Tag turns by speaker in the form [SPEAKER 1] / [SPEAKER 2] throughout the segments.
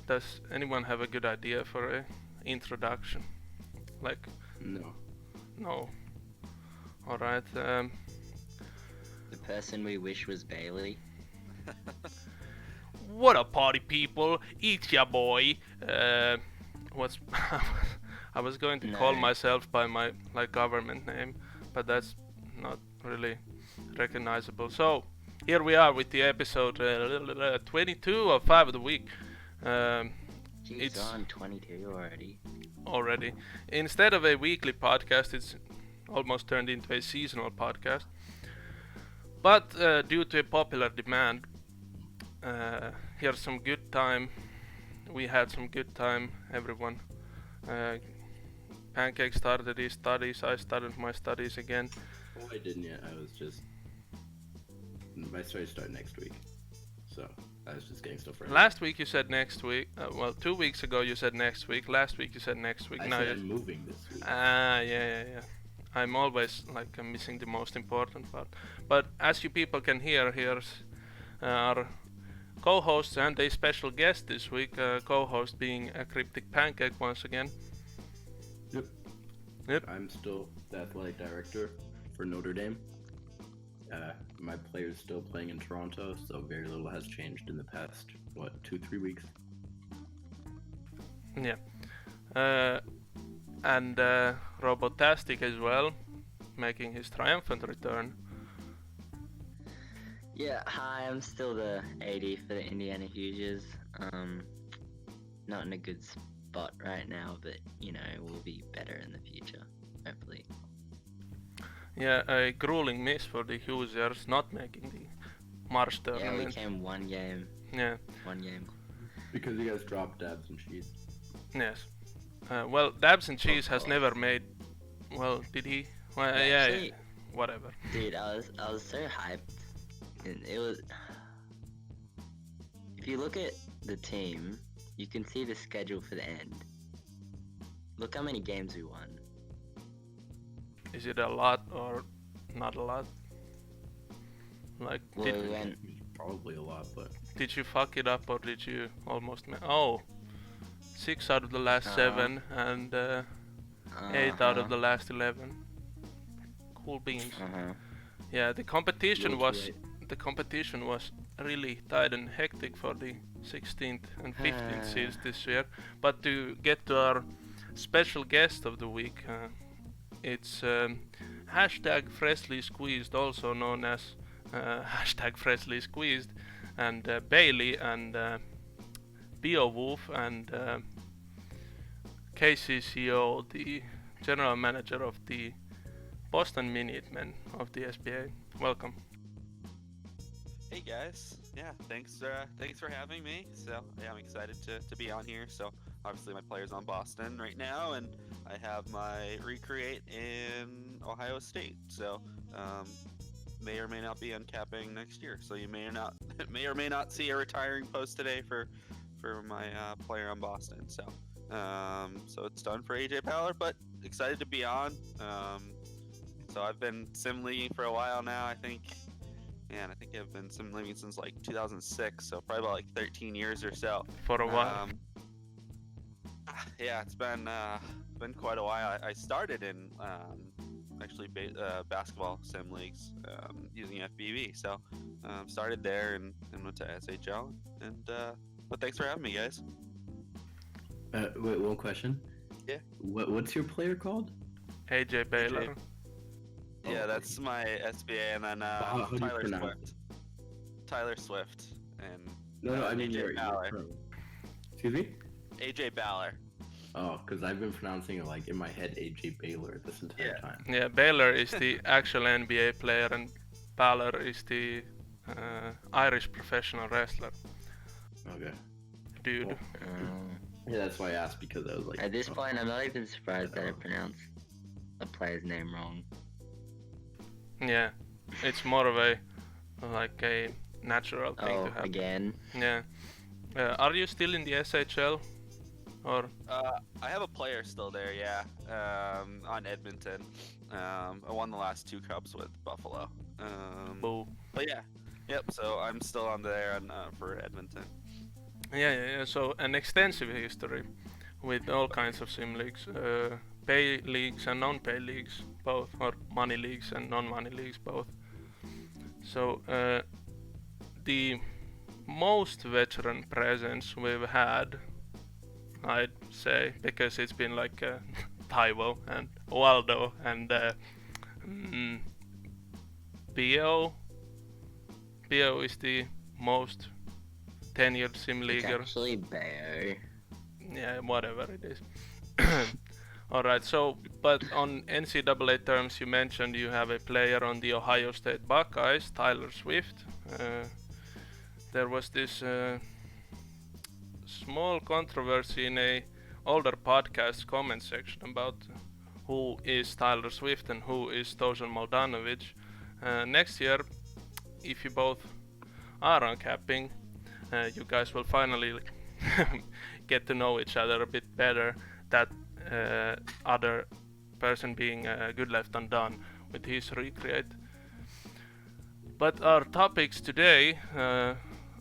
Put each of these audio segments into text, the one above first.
[SPEAKER 1] Does anyone have a good idea for a introduction? Like,
[SPEAKER 2] No.
[SPEAKER 1] no. All right.
[SPEAKER 3] The person we wish was Bailey.
[SPEAKER 1] What up, party people? It's ya boy. What's I was going to call
[SPEAKER 3] No.
[SPEAKER 1] myself by my government name, but that's not really recognizable. So here we are with the episode 22 of 5 of the week.
[SPEAKER 3] Jeez,
[SPEAKER 1] It's-
[SPEAKER 3] we're on 22 already.
[SPEAKER 1] Already. Instead of a weekly podcast, it's almost turned into a seasonal podcast. But due to a popular demand, here's some good time. We had some good time, everyone. Pancake started his studies. I started my studies again.
[SPEAKER 2] Oh, I didn't yet. My studies start next week. So, I was just getting stuff ready.
[SPEAKER 1] Last week you said next week. Well, 2 weeks ago you said next week. Last week you said next week.
[SPEAKER 2] I
[SPEAKER 1] Now
[SPEAKER 2] said
[SPEAKER 1] you...
[SPEAKER 2] I'm moving this week.
[SPEAKER 1] Yeah. I'm always I'm missing the most important part. But as you people can hear, here's our co-host and a special guest this week. Co-host being a Cryptic Pancake once again. Yep.
[SPEAKER 2] I'm still the athletic director for Notre Dame. My player's still playing in Toronto, so very little has changed in the past, 2-3 weeks?
[SPEAKER 1] Yeah. And Robotastic as well, making his triumphant return.
[SPEAKER 3] Yeah, hi, I'm still the AD for the Indiana Hoosiers. Not in a good spot right now, but, we'll be better in the future, hopefully.
[SPEAKER 1] Yeah, a grueling miss for the Hoosiers not making the March
[SPEAKER 3] Yeah, we
[SPEAKER 1] tournament.
[SPEAKER 3] came one game.
[SPEAKER 1] Yeah.
[SPEAKER 3] One game.
[SPEAKER 2] Because you guys dropped Dabs and Cheese.
[SPEAKER 1] Yes. Well, Dabs and Cheese has never made. Well, did he? Well, yeah,
[SPEAKER 3] Actually,
[SPEAKER 1] whatever.
[SPEAKER 3] Dude, I was so hyped. And it was. If you look at the team, you can see the schedule for the end. Look how many games we won.
[SPEAKER 1] Is it a lot or not a lot? Like,
[SPEAKER 3] Well, we went.
[SPEAKER 2] Probably a lot, but
[SPEAKER 1] did you fuck it up or did you almost? 6 out of the last
[SPEAKER 3] Uh-huh.
[SPEAKER 1] 7 and 8 out of the last 11. Cool beans. Yeah, the competition was really tight and hectic for the 16th and 15th seeds this year. But to get to our special guest of the week, it's hashtag Freshly Squeezed, also known as hashtag Freshly Squeezed, and Bailey and Beowulf and KCCO, the general manager of the Boston Minutemen of the SBA. Welcome.
[SPEAKER 4] Hey guys, yeah, thanks for having me. So yeah, I'm excited to be on here. So obviously my player's on Boston right now, and I have my recreate in Ohio State. So may or may not be uncapping next year. So you may or may not see a retiring post today for my player on Boston. So so it's done for AJ Powler, but excited to be on. So I've been sim leaguing for a while now. I think I've been sim leaguing since like 2006, so probably about like 13 years or so.
[SPEAKER 1] For a while.
[SPEAKER 4] Yeah, it's been quite a while. I started in actually basketball sim leagues using FBB, so started there and went to SHL. And but thanks for having me, guys.
[SPEAKER 2] wait, one question.
[SPEAKER 4] Yeah.
[SPEAKER 2] What's your player called?
[SPEAKER 1] AJ Baylor.
[SPEAKER 4] Yeah,
[SPEAKER 2] Oh,
[SPEAKER 4] that's my SBA, and then
[SPEAKER 2] how do you
[SPEAKER 4] Tyler
[SPEAKER 2] pronounce
[SPEAKER 4] Swift. Tyler Swift and
[SPEAKER 2] No, I mean
[SPEAKER 4] AJ
[SPEAKER 2] your
[SPEAKER 4] Bauer.
[SPEAKER 2] pro. Excuse me?
[SPEAKER 4] AJ Bauer.
[SPEAKER 2] Oh, because I've been pronouncing it like in my head AJ Baylor this entire time.
[SPEAKER 1] Yeah, Baylor is the actual NBA player and Balor is the Irish professional wrestler.
[SPEAKER 2] Okay.
[SPEAKER 1] Dude.
[SPEAKER 2] Cool. Yeah, that's why I asked, because I was like,
[SPEAKER 3] At this
[SPEAKER 2] oh.
[SPEAKER 3] point, I'm not even surprised that I pronounced a player's name wrong.
[SPEAKER 1] Yeah, it's more of a natural thing to
[SPEAKER 3] Oh,
[SPEAKER 1] happen.
[SPEAKER 3] again?
[SPEAKER 1] Yeah. Are you still in the SHL? Or
[SPEAKER 4] I have a player still there, yeah. On Edmonton. I won the last 2 cups with Buffalo.
[SPEAKER 1] boo?
[SPEAKER 4] But yeah, yep. So I'm still on there for Edmonton.
[SPEAKER 1] Yeah. So an extensive history with all kinds of sim leagues, pay leagues and non-pay leagues both, or money leagues and non-money leagues both. So the most veteran presence we've had, I'd say, because it's been like Taiwo and Waldo and mm, BO. BO is the most tenured sim
[SPEAKER 3] It's
[SPEAKER 1] leaguer.
[SPEAKER 3] actually Bayo.
[SPEAKER 1] Yeah, whatever it is. Alright, so, but on NCAA terms, you mentioned you have a player on the Ohio State Buckeyes, Tyler Swift. There was this small controversy in a older podcast comment section about who is Tyler Swift and who is Tosan Maldanovic. Next year, if you both are uncapping, you guys will finally get to know each other a bit better. That other person being good left undone with his recreate. But our topics today,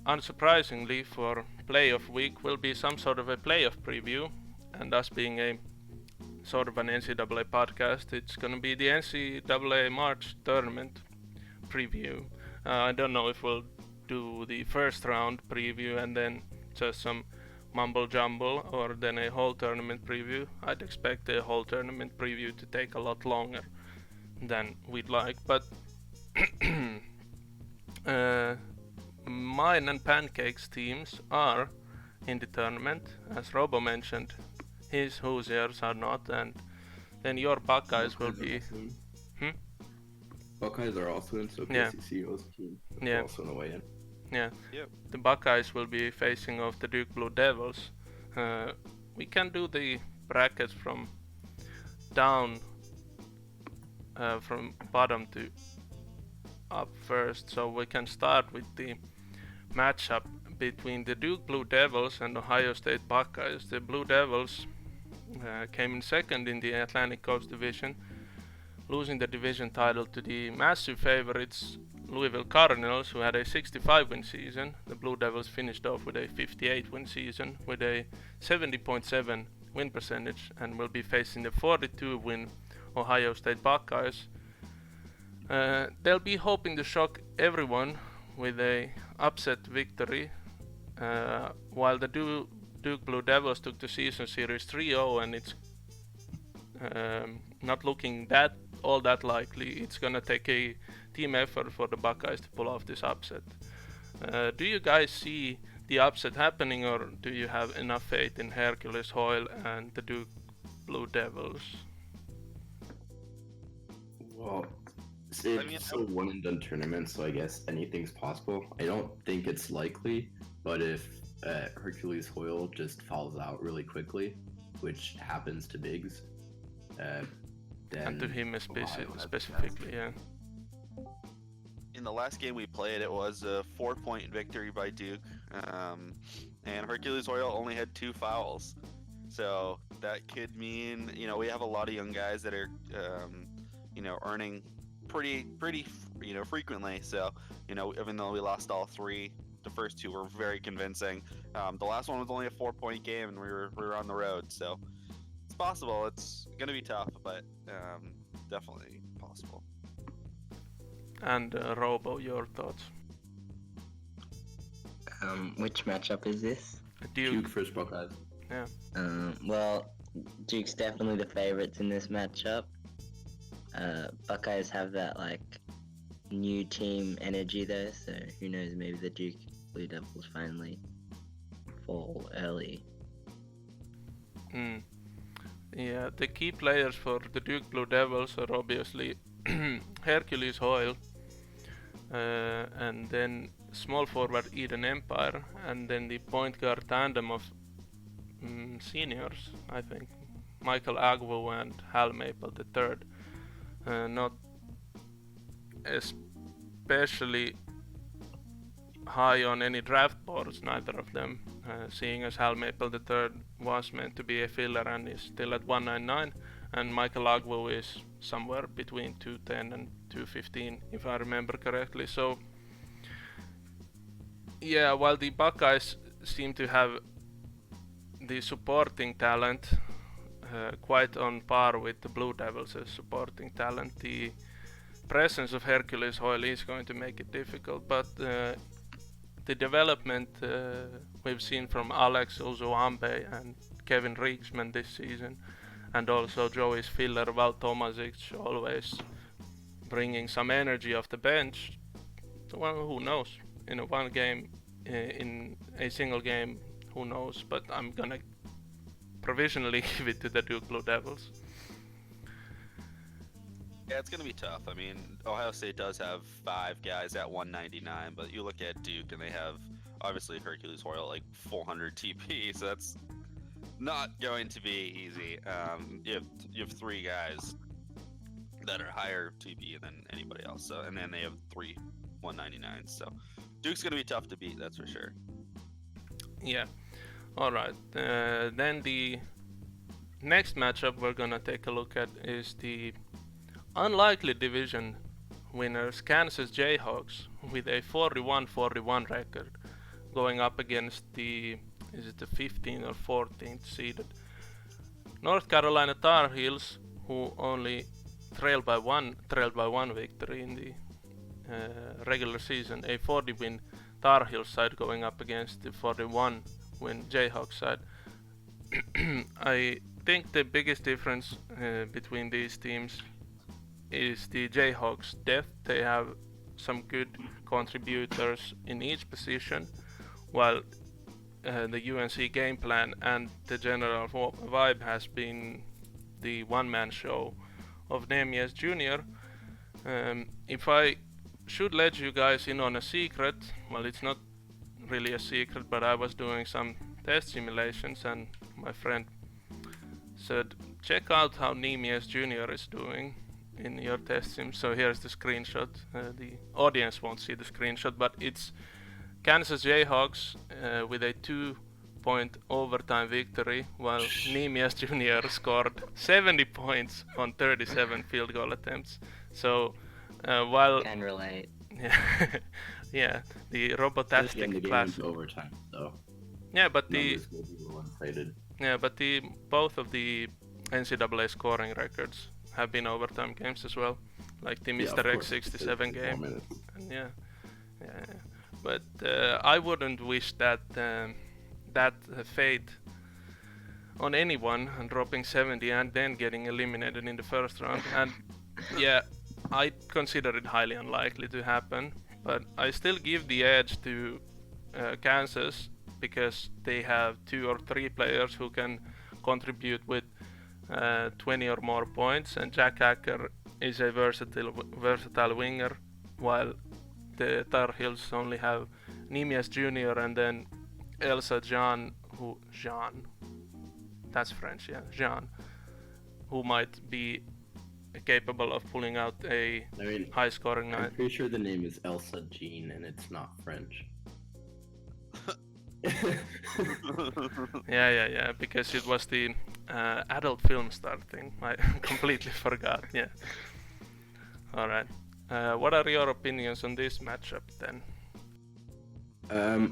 [SPEAKER 1] unsurprisingly for playoff week, will be some sort of a playoff preview, and us being a sort of an NCAA podcast, it's gonna be the NCAA March tournament preview. I don't know if we'll do the first round preview and then just some mumble jumble, or then a whole tournament preview. I'd expect a whole tournament preview to take a lot longer than we'd like, but mine and Pancake's teams are in the tournament, as Robo mentioned. His Hoosiers are not, and then your Buckeyes will be.
[SPEAKER 2] Buckeyes are also in, so
[SPEAKER 1] Yeah.
[SPEAKER 2] KCCO's team is
[SPEAKER 1] Yeah.
[SPEAKER 2] also in a way in.
[SPEAKER 1] Yeah.
[SPEAKER 4] Yep.
[SPEAKER 1] The Buckeyes will be facing off the Duke Blue Devils. We can do the brackets from down, from bottom to up first. So we can start with the matchup between the Duke Blue Devils and Ohio State Buckeyes. The Blue Devils came in second in the Atlantic Coast Division, losing the division title to the massive favorites Louisville Cardinals, who had a 65-win season. The Blue Devils finished off with a 58-win season with a 70.7 win percentage, and will be facing the 42-win Ohio State Buckeyes. They'll be hoping to shock everyone with a upset victory, while the Duke Blue Devils took the season series 3-0, and it's not looking all that likely. It's gonna take a team effort for the Buckeyes to pull off this upset. Do you guys see the upset happening, or do you have enough faith in Hercules Hoyle and the Duke Blue Devils?
[SPEAKER 2] Well, it's a one and done tournament, so I guess anything's possible. I don't think it's likely, but if Hercules Hoyle just falls out really quickly, which happens to Biggs, then
[SPEAKER 1] And to him
[SPEAKER 2] Ohio has the
[SPEAKER 1] specifically, yeah.
[SPEAKER 4] In the last game we played, it was a 4-point victory by Duke, and Hercules Hoyle only had 2 fouls. So that could mean, we have a lot of young guys that are, earning pretty, frequently. So, even though we lost all 3, the first 2 were very convincing. The last one was only a 4-point game, and we were on the road. So it's possible. It's gonna be tough, but definitely possible.
[SPEAKER 1] And Robo, your thoughts?
[SPEAKER 3] Which matchup is this?
[SPEAKER 2] Duke first Buckeyes.
[SPEAKER 3] Well, Duke's definitely the favorites in this matchup. Buckeyes have that new team energy though, so who knows? Maybe the Duke Blue Devils finally fall early.
[SPEAKER 1] Yeah, the key players for the Duke Blue Devils are obviously Hercules Hoyle, and then small forward Eden Empire, and then the point guard tandem of seniors, I think, Michael Agwo and Hal Maple III. Not especially high on any draft boards, neither of them, seeing as Hal Maple III was meant to be a filler and is still at 199, and Michael Agwo is somewhere between 210 and 215 if I remember correctly. So yeah, while the Buckeyes seem to have the supporting talent quite on par with the Blue Devils as supporting talent. The presence of Hercules Hoyle is going to make it difficult, but the development we've seen from Alex Ozoambe and Kevin Rigsman this season, and also Joey's filler Val Tomasic always bringing some energy off the bench. Well, who knows? In a one game, in a single game, who knows? But I'm gonna provisionally give it to the Duke Blue Devils.
[SPEAKER 4] Yeah, it's gonna be tough. I mean, Ohio State does have 5 guys at 199, but you look at Duke and they have obviously Hercules Hoyle like 400 TP, so that's not going to be easy. You have 3 guys that are higher TP than anybody else, so and then they have 3 199s. So Duke's gonna be tough to beat, that's for sure.
[SPEAKER 1] Yeah. All right. Then the next matchup we're gonna take a look at is the unlikely division winners Kansas Jayhawks with a 41-41 record going up against the 15th or 14th seeded North Carolina Tar Heels, who only trailed by one victory in the regular season. A 40-win Tar Heels side going up against the 41-win Jayhawks side. I think the biggest difference between these teams is the Jayhawks' depth. They have some good contributors in each position, while the UNC game plan and the general vibe has been the one-man show of Nemias Jr. If I should let you guys in on a secret, well, it's not really a secret, but I was doing some test simulations and my friend said, check out how Nemias Jr. is doing in your test sim. So here's the screenshot. The audience won't see the screenshot, but it's Kansas Jayhawks with a 2-point overtime victory, while Nemias Jr. scored 70 points on 37 field goal attempts. So while
[SPEAKER 3] Can relate.
[SPEAKER 1] yeah, the
[SPEAKER 2] The
[SPEAKER 1] robotastic
[SPEAKER 2] game
[SPEAKER 1] class.
[SPEAKER 2] went overtime, so
[SPEAKER 1] Yeah, but the
[SPEAKER 2] numbers will be one-sided.
[SPEAKER 1] both of the NCAA scoring records have been overtime games as well, like the
[SPEAKER 2] Yeah, of
[SPEAKER 1] Mr.
[SPEAKER 2] course,
[SPEAKER 1] X
[SPEAKER 2] it's
[SPEAKER 1] 67
[SPEAKER 2] 54
[SPEAKER 1] game.
[SPEAKER 2] minutes.
[SPEAKER 1] And yeah. But I wouldn't wish that fate on anyone, and dropping 70 and then getting eliminated in the first round. And yeah, I consider it highly unlikely to happen, but I still give the edge to Kansas because they have 2 or 3 players who can contribute with 20 or more points, and Jack Hacker is a versatile winger, while the Tar Heels only have Nemias Jr. and then Elsa Jean, that's French, yeah, Jean, who might be capable of pulling out a
[SPEAKER 2] I mean,
[SPEAKER 1] high-scoring
[SPEAKER 2] I'm
[SPEAKER 1] night.
[SPEAKER 2] pretty sure the name is Elsa Jean and it's not French.
[SPEAKER 1] Yeah, because it was the adult film star thing. I completely forgot. Yeah. All right. What are your opinions on this matchup then?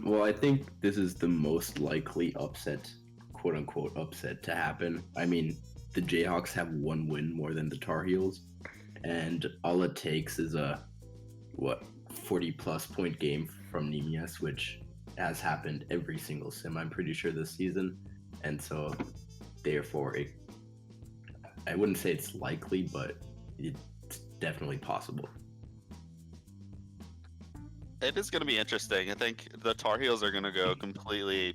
[SPEAKER 2] Well, I think this is the most likely upset, quote unquote, upset to happen. I mean, the Jayhawks have 1 win more than the Tar Heels, and all it takes is a 40+ point game from Nemias, which has happened every single sim, I'm pretty sure, this season. And so, therefore, I wouldn't say it's likely, but it's definitely possible.
[SPEAKER 4] It is going to be interesting. I think the Tar Heels are going to go completely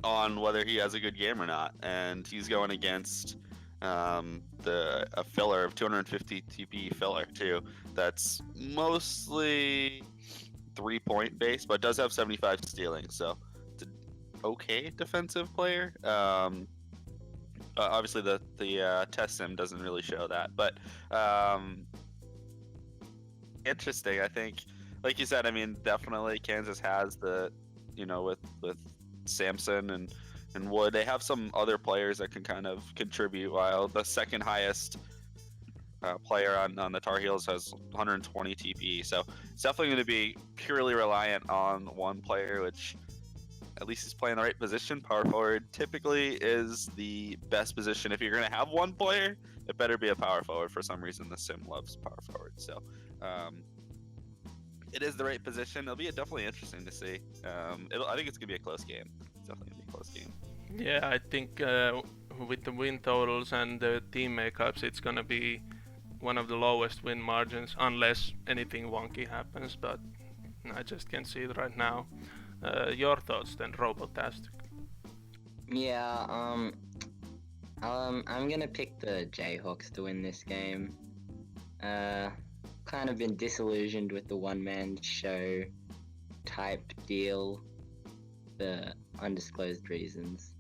[SPEAKER 4] on whether he has a good game or not, and he's going against a filler of 250 TP filler too. That's mostly 3-point based, but does have 75 stealing, so it's an okay defensive player. Obviously the test sim doesn't really show that, but interesting. I think, like you said, I mean, definitely Kansas has the, with Samson and Wood, they have some other players that can kind of contribute, while the second highest player on the Tar Heels has 120 TP. So it's definitely going to be purely reliant on one player, which at least he's playing the right position. Power forward typically is the best position. If you're going to have one player, it better be a power forward. For some reason, the sim loves power forward. So it is the right position. It'll be definitely interesting to see. I think it's going to be a close game. It's definitely going to be a close game.
[SPEAKER 1] Yeah, I think with the win totals and the team makeups, it's going to be one of the lowest win margins unless anything wonky happens, but I just can't see it right now. Your thoughts then, Robotastic?
[SPEAKER 3] Yeah, I'm gonna pick the Jayhawks to win this game. Kind of been disillusioned with the one-man show type deal for undisclosed reasons.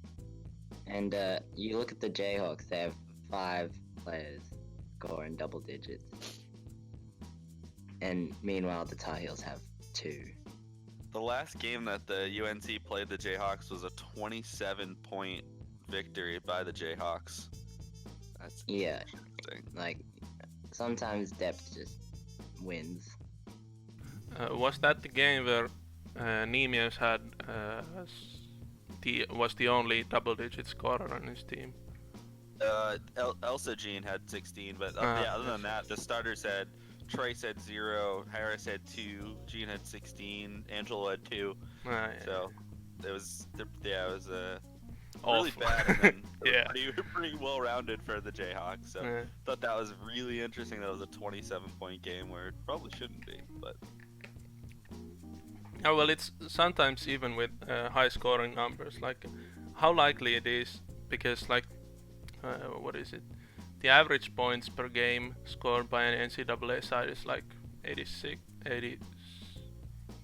[SPEAKER 3] And you look at the Jayhawks, they have 5 players score in double digits. And meanwhile, the Tar Heels have 2.
[SPEAKER 4] The last game that the UNC played the Jayhawks was a 27-point victory by the Jayhawks. That's interesting.
[SPEAKER 3] Like, sometimes depth just wins.
[SPEAKER 1] Was that the game where Nemius had was the only double-digit scorer on his team?
[SPEAKER 4] Elsa Jean had 16, but other than that, the starters had Trace had 0, Harris had 2, Jean had 16, Angelo had 2.
[SPEAKER 1] Yeah.
[SPEAKER 4] So it was
[SPEAKER 1] Awful.
[SPEAKER 4] really bad, and then
[SPEAKER 1] Yeah.
[SPEAKER 4] pretty well rounded for the Jayhawks. So
[SPEAKER 1] Yeah.
[SPEAKER 4] thought that was really interesting. That was a 27-point game where it probably shouldn't be, but
[SPEAKER 1] Oh, well, it's sometimes even with high scoring numbers, like how likely it is, because like what is it? The average points per game scored by an NCAA side is like 86, 80,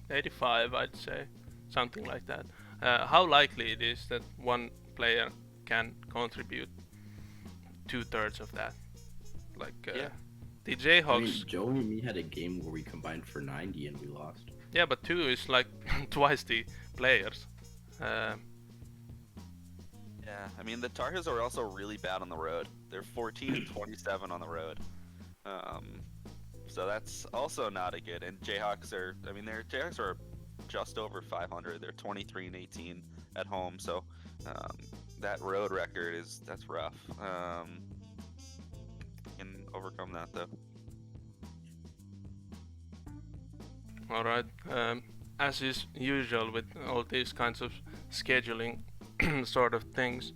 [SPEAKER 1] 85, I'd say, something like that. How likely it is that one player can contribute 2/3 of that? Like the Jayhawks.
[SPEAKER 2] I mean, Joey and me had a game where we combined for 90 and we lost.
[SPEAKER 1] Yeah, but 2 is like twice the players.
[SPEAKER 4] yeah, I mean the Tar Heels are also really bad on the road. They're 14 and 27 on the road. So that's also not a good. And Jayhawks are just over 500. They're 23 and 18 at home. So that road record that's rough. Can overcome that though.
[SPEAKER 1] All right. As is usual with all these kinds of scheduling sort of things,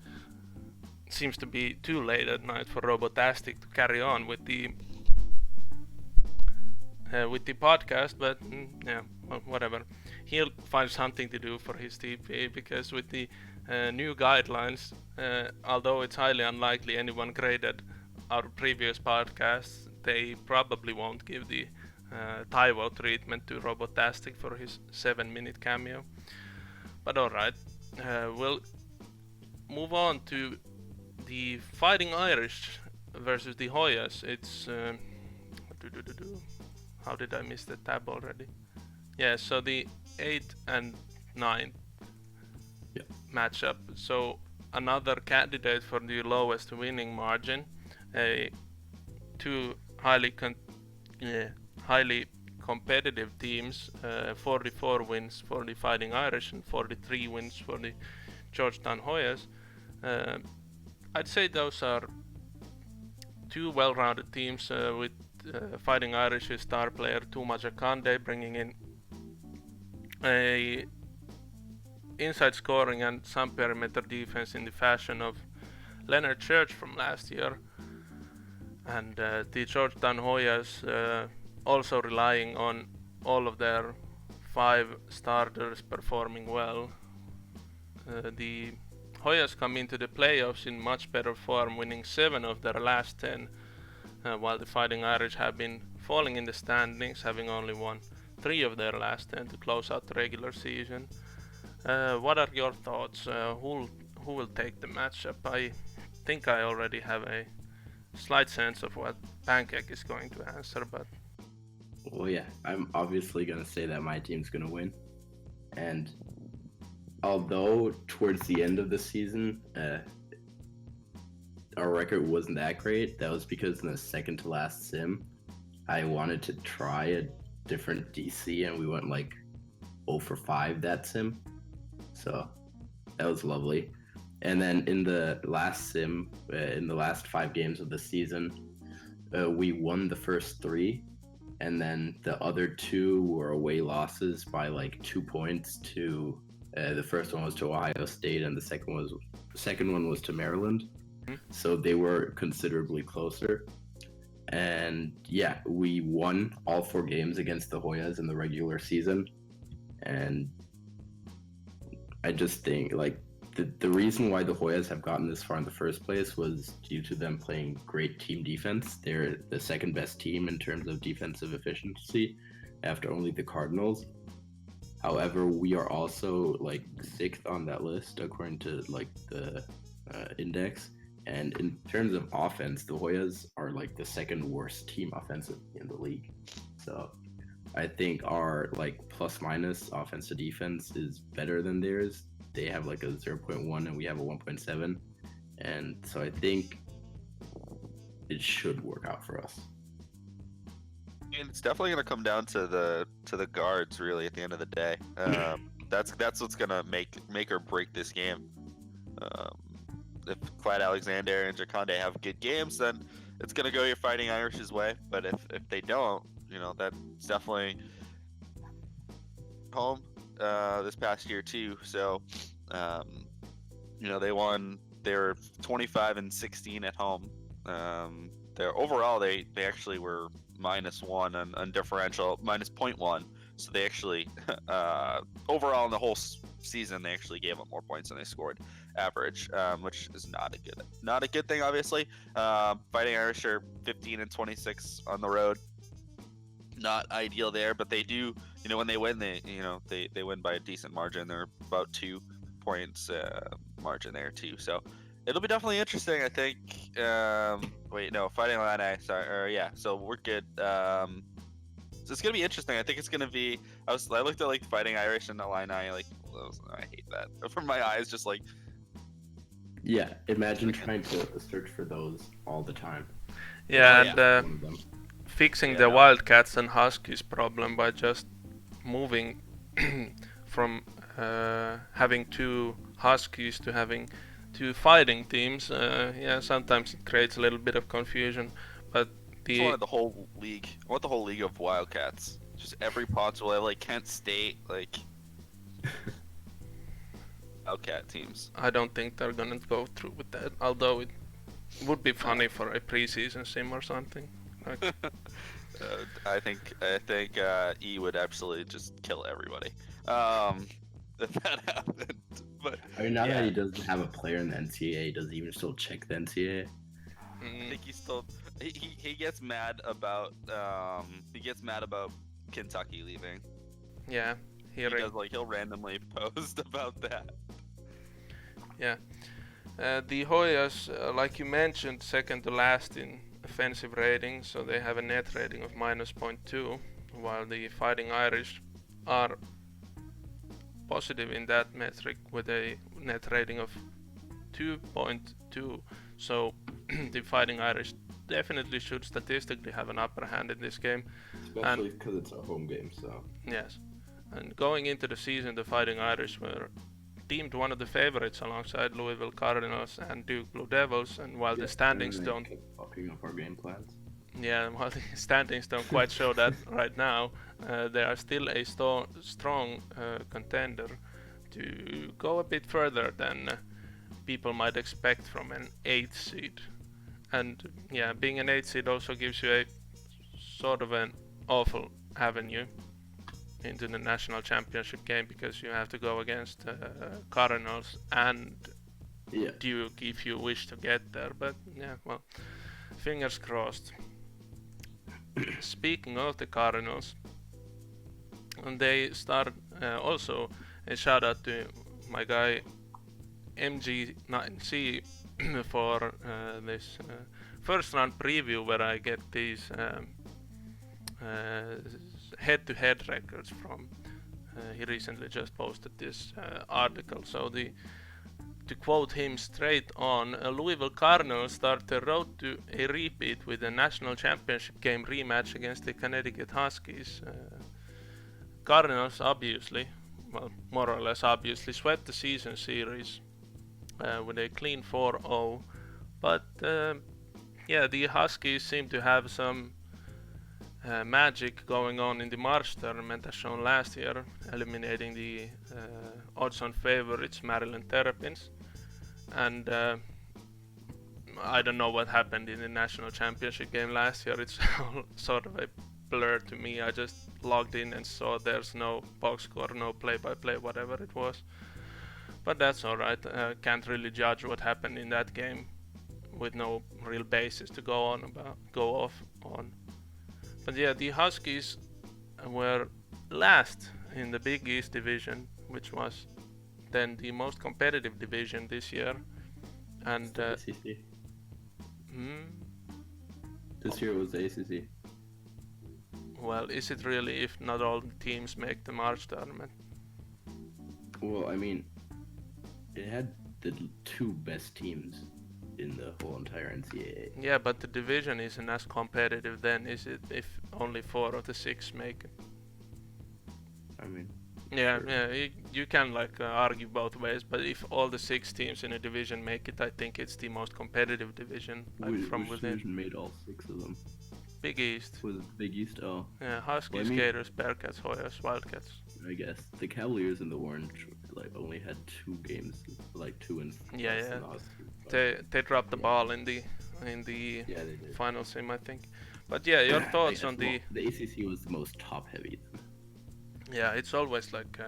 [SPEAKER 1] seems to be too late at night for Robotastic to carry on with the podcast. But yeah, well, whatever. He'll find something to do for his TP, because with the new guidelines, although it's highly unlikely anyone graded our previous podcasts, they probably won't give the Taiwo treatment to Robotastic for his 7-minute cameo. But alright, we'll move on to the Fighting Irish versus the Hoyas. It's how did I miss the tab already? Yeah, so the 8th and 9th matchup. So another candidate for the lowest winning margin. Two highly competitive teams, 44 wins for the Fighting Irish and 43 wins for the Georgetown Hoyas. I'd say those are two well-rounded teams, with Fighting Irish's star player Tumaja Kande bringing in a inside scoring and some perimeter defense in the fashion of Leonard Church from last year, and the Georgetown Hoyas also relying on all of their 5 starters performing well. The Hoyas come into the playoffs in much better form, winning 7 of their last 10, while the Fighting Irish have been falling in the standings, having only won 3 of their last 10 to close out the regular season. What are your thoughts? Who will take the matchup? I think I already have a slight sense of what Pancake is going to answer, but
[SPEAKER 2] well, yeah, I'm obviously going to say that my team's going to win. And although towards the end of the season, our record wasn't that great, that was because in the second to last sim, I wanted to try a different DC and we went like 0 for 5 that sim. So That was lovely. And then in the last sim, in the last 5 games of the season, we won the first 3, and then the other 2 were away losses by like 2 points to. The first one was to Ohio State, and the second one was to Maryland. So they were considerably closer. And yeah, we won all 4 games against the Hoyas in the regular season. And I just think like the reason why the Hoyas have gotten this far in the first place was due to them playing great team defense. They're the second best team in terms of defensive efficiency after only the Cardinals. However, we are also like 6th on that list according to like the index. And in terms of offense, the Hoyas are like the second worst team offensive in the league. So I think our like plus minus offense to defense is better than theirs. They have like a 0.1 and we have a 1.7. And so I think it should work out for us.
[SPEAKER 4] And it's definitely going to come down to the guards, really, at the end of the day. That's what's going to make or break this game. If Clyde Alexander and Jaconde have good games, then it's going to go your Fighting Irish's way. But if they don't, that's definitely home this past year too. So, they won. They were 25-16 at home. They're overall they actually were -1 on differential, -0.1. So they actually overall in the whole season they actually gave up more points than they scored average, which is not a good thing, obviously. Fighting Irish are 15-26 on the road. Not ideal there, but they do. When they win, they win by a decent margin. They're about 2 points margin there too. So it'll be definitely interesting, I think. Fighting Illini. Sorry, so we're good. So it's gonna be interesting. I think it's gonna be. I looked at like Fighting Irish and Illini. Like, I hate that. From my eyes, just like.
[SPEAKER 2] Yeah, imagine trying to search for those all the time.
[SPEAKER 1] Fixing the Wildcats and Huskies problem by just moving from having 2 Huskies to having 2 fighting teams. Sometimes it creates a little bit of confusion, but
[SPEAKER 4] I wanted the whole league. I want the whole league of Wildcats. Just every possible, like Kent State, like Wildcat teams.
[SPEAKER 1] I don't think they're gonna go through with that. Although it would be funny for a preseason sim or something. Like,
[SPEAKER 4] I think E would absolutely just kill everybody if that happened. But
[SPEAKER 2] I mean, now that he doesn't have a player in the NCAA, does he even still check the NCAA?
[SPEAKER 4] I think he still he gets mad about Kentucky leaving.
[SPEAKER 1] Yeah,
[SPEAKER 4] he'll randomly post about that.
[SPEAKER 1] Yeah, the Hoyas, like you mentioned, second to last in offensive rating, so they have a net rating of -0.2, while the Fighting Irish are positive in that metric with a net rating of 2.2. So the Fighting Irish definitely should statistically have an upper hand in this game.
[SPEAKER 2] Especially because it's a home game, so.
[SPEAKER 1] Yes. And going into the season, the Fighting Irish were deemed one of the favorites alongside Louisville Cardinals and Duke Blue Devils, and while the standings don't
[SPEAKER 2] popping up our game plans.
[SPEAKER 1] Yeah, while the standings don't quite show that right now, they are still a strong contender to go a bit further than people might expect from an 8th seed. And yeah, being an 8th seed also gives you a sort of an awful avenue into the national championship game, because you have to go against Cardinals and Duke if you wish to get there. But yeah, well, fingers crossed. Speaking of the Cardinals, and they start also a shout out to my guy MG9C for this first round preview where I get these head-to-head records from. He recently just posted this article. So to quote him straight on, Louisville Cardinals start the road to a repeat with a national championship game rematch against the Connecticut Huskies. Cardinals, obviously, well, more or less obviously swept the season series with a clean 4-0. But yeah, the Huskies seem to have some magic going on in the March tournament as shown last year, eliminating the odds-on favorites Maryland Terrapins. And I don't know what happened in the national championship game last year. It's sort of a blur to me. I just logged in and saw there's no box score, no play-by-play, whatever it was. But that's alright. Can't really judge what happened in that game with no real basis to go off on. But yeah, the Huskies were last in the Big East division, which was then the most competitive division this year. And
[SPEAKER 2] The ACC. This year was the ACC.
[SPEAKER 1] Well, is it really if not all the teams make the March tournament?
[SPEAKER 2] Well, I mean, it had the two best teams in the whole entire NCAA.
[SPEAKER 1] Yeah, but the division isn't as competitive then, is it? If only 4 of the 6 make it.
[SPEAKER 2] I mean,
[SPEAKER 1] Yeah,
[SPEAKER 2] sure.
[SPEAKER 1] yeah, you can like argue both ways, but if all the 6 teams in a division make it, I think it's the most competitive division from
[SPEAKER 2] which
[SPEAKER 1] within.
[SPEAKER 2] division made all 6 of them?
[SPEAKER 1] Big East.
[SPEAKER 2] Was it the Big East? Oh,
[SPEAKER 1] Yeah, Huskies,
[SPEAKER 2] Well, I mean-
[SPEAKER 1] Gators, Bearcats, Hoyas, Wildcats.
[SPEAKER 2] I guess the Cavaliers and the Orange like only had 2 games, like 2 and
[SPEAKER 1] Yeah,
[SPEAKER 2] less
[SPEAKER 1] yeah.
[SPEAKER 2] than us, but-
[SPEAKER 1] They dropped the
[SPEAKER 2] Yeah.
[SPEAKER 1] ball in the
[SPEAKER 2] yeah, they did.
[SPEAKER 1] final sim, I think. But yeah, your thoughts on the?
[SPEAKER 2] The ACC was the most top heavy.
[SPEAKER 1] Yeah, it's always like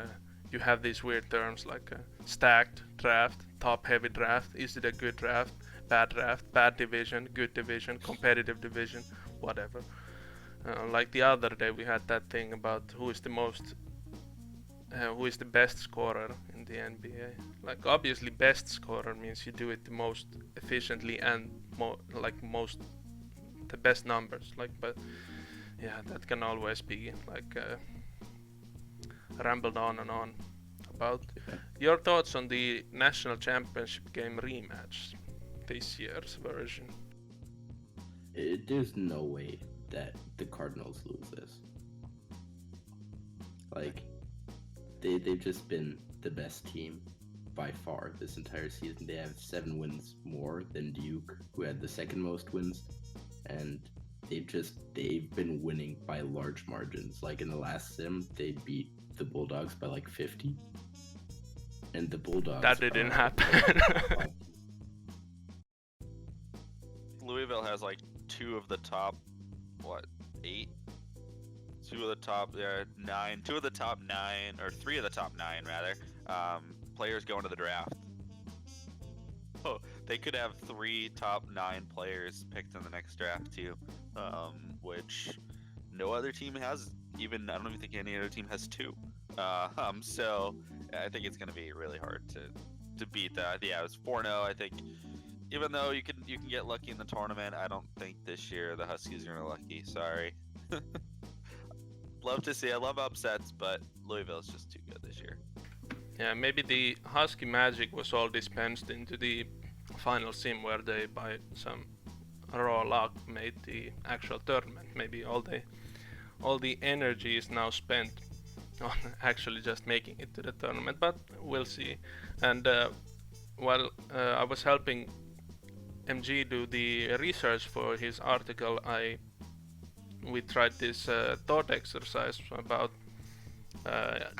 [SPEAKER 1] you have these weird terms like stacked draft, top heavy draft. Is it a good draft, bad division, good division, competitive division, whatever. Like the other day we had that thing about who is the best scorer in the NBA. Like obviously best scorer means you do it the most efficiently and the best numbers. Like, but yeah, that can always be like rambled on and on about. Your thoughts on the national championship game rematch, this year's version?
[SPEAKER 2] There's no way that the Cardinals lose this. Like, they've just been the best team by far this entire season. They have 7 wins more than Duke, who had the second most wins, and they've been winning by large margins. Like in the last sim, they beat the Bulldogs by like 50, and the Bulldogs
[SPEAKER 1] That didn't happen.
[SPEAKER 4] Louisville has like 2 of the top, 8? 2 of the top 9, 2 of the top 9, or 3 of the top 9 rather, players going to the draft. Oh, they could have 3 top 9 players picked in the next draft too, which no other team has. Even I don't even think any other team has 2. So I think it's going to be really hard to beat that. Yeah, it was 4-0. I think even though you can get lucky in the tournament, I don't think this year the Huskies are lucky. Sorry. Love to see. I love upsets, but Louisville's just too good this year.
[SPEAKER 1] Yeah, maybe the Husky magic was all dispensed into the final sim where they, by some raw luck, made the actual tournament. Maybe all the energy is now spent on actually just making it to the tournament, but we'll see. And while I was helping MG do the research for his article, we tried this thought exercise about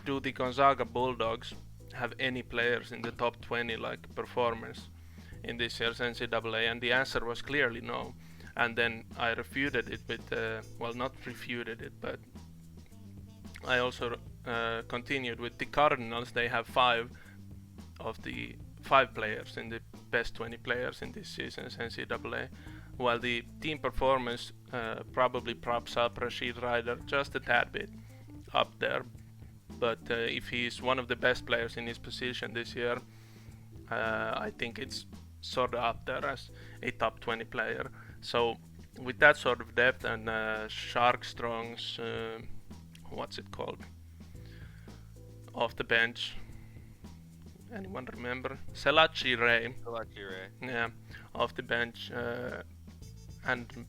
[SPEAKER 1] do the Gonzaga Bulldogs have any players in the top 20 like performers in this year's NCAA, and the answer was clearly no. And then I refuted it with, well, not refuted it, but I also continued with the Cardinals. They have 5 of the 5 players in the best 20 players in this season's NCAA, while the team performance probably props up Rashid Ryder just a tad bit up there. But if he's one of the best players in his position this year, I think it's sort of up there as a top 20 player. So with that sort of depth and Shark Strong's, what's it called? Off the bench. Anyone remember? Selachi Ray. Yeah, off the bench. And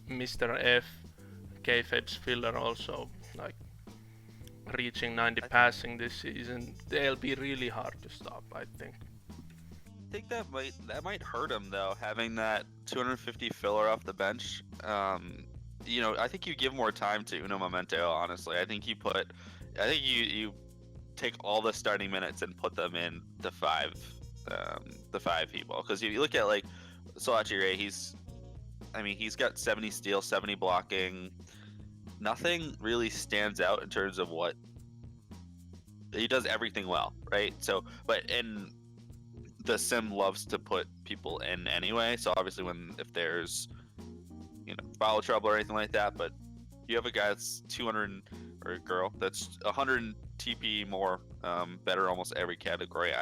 [SPEAKER 1] Mr. F, Kayfabe's filler also, like, reaching 90 passing this season, they'll be really hard to stop, I think.
[SPEAKER 4] I think that might hurt him though, having that 250 filler off the bench. I think you give more time to Uno Momento. Honestly, I think you take all the starting minutes and put them in the five people. Because if you look at like Solachire, he's got 70 steals, 70 blocking. Nothing really stands out in terms of what he does. Everything well, right? So, and the sim loves to put people in anyway. So obviously, if there's foul trouble or anything like that, but you have a guy that's 200 or a girl that's 100 TP more, better almost every category.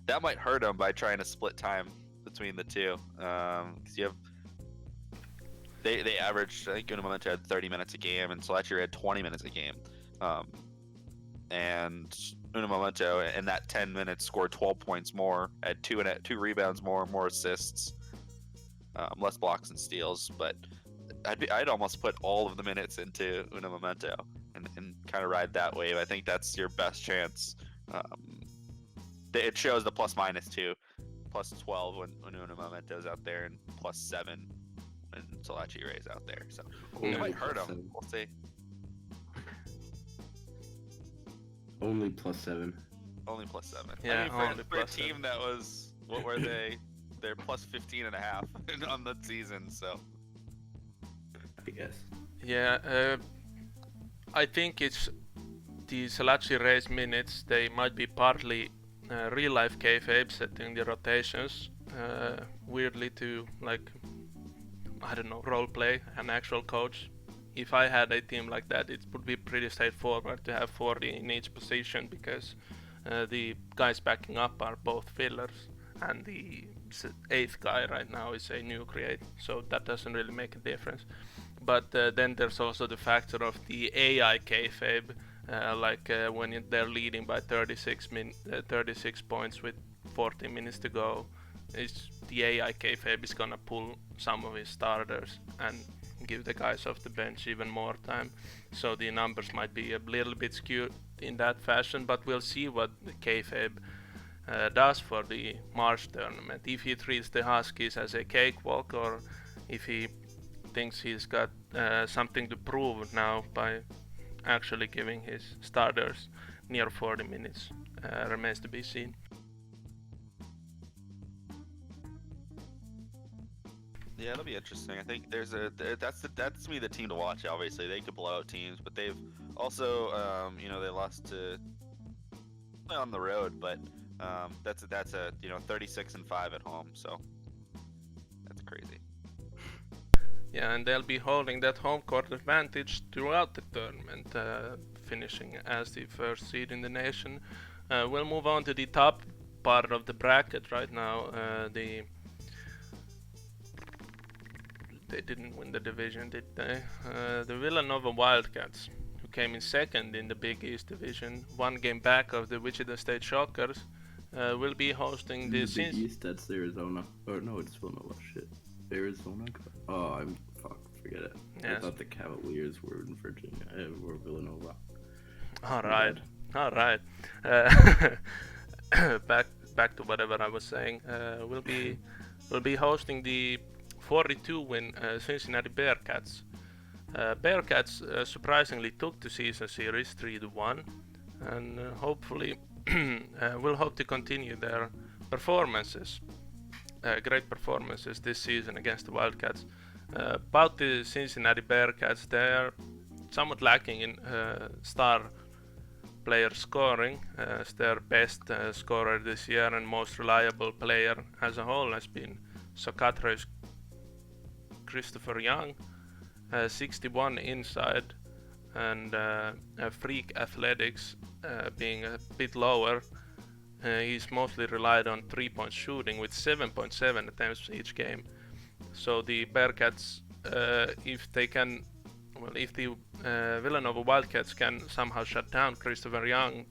[SPEAKER 4] That might hurt him by trying to split time between the two, because you have they averaged, I think Uno Momento had 30 minutes a game and Solachire had 20 minutes a game, and Uno Momento in that 10 minutes scored 12 points more, had two rebounds more assists, less blocks and steals. But I'd almost put all of the minutes into Uno Momento and kind of ride that wave. I think that's your best chance. It shows the plus-minus too, plus 12 when Uno Momento's out there, and plus 7 when Solachire is out there. So it might hurt him. We'll see.
[SPEAKER 2] Only +7.
[SPEAKER 4] Only +7.
[SPEAKER 1] Yeah,
[SPEAKER 4] I mean, for a
[SPEAKER 1] +7.
[SPEAKER 4] team that was, what were they? They're +15.5 on the season. So
[SPEAKER 2] I guess.
[SPEAKER 1] Yeah, I think it's the Solachire minutes. They might be partly real life kayfabe, setting the rotations weirdly to, like, I don't know, role play an actual coach. If I had a team like that, it would be pretty straightforward to have 40 in each position, because the guys backing up are both fillers, and the 8th guy right now is a new create, so that doesn't really make a difference. But then there's also the factor of the AI kayfabe, when they're leading by 36 points with 40 minutes to go. The AI kayfabe is gonna pull some of his starters and give the guys off the bench even more time. So the numbers might be a little bit skewed in that fashion, but we'll see what the kayfabe does for the March tournament. If he treats the Huskies as a cakewalk, or if he thinks he's got something to prove now by actually giving his starters near 40 minutes, remains to be seen.
[SPEAKER 4] yeah, it'll be interesting. I think that's to me the team to watch. Obviously, they could blow out teams, but they've also they lost to on the road, but that's a 36-5 at home, so that's crazy.
[SPEAKER 1] Yeah, and they'll be holding that home court advantage throughout the tournament, finishing as the first seed in the nation. We'll move on to the top part of the bracket right now. They didn't win the division, did they? The Villanova Wildcats, who came in second in the Big East division, one game back of the Wichita State Shockers, will be hosting the
[SPEAKER 2] Big East. That's Arizona. Or no, it's Villanova. Shit, Arizona. Oh, forget it.
[SPEAKER 1] Yes.
[SPEAKER 2] I thought the Cavaliers were in Virginia. Were Villanova.
[SPEAKER 1] All right. Back to whatever I was saying. We'll be hosting the 42-win Cincinnati Bearcats. Bearcats surprisingly took the season series 3-1, and hopefully we'll hope to continue their performances, great performances this season against the Wildcats. About the Cincinnati Bearcats, they're somewhat lacking in star player scoring, as their best scorer this year and most reliable player as a whole has been Socatro's Christopher Young, 61 inside, and freak athletics being a bit lower. He's mostly relied on 3-point shooting with 7.7 attempts each game. So the Bearcats, if the Villanova Wildcats can somehow shut down Christopher Young,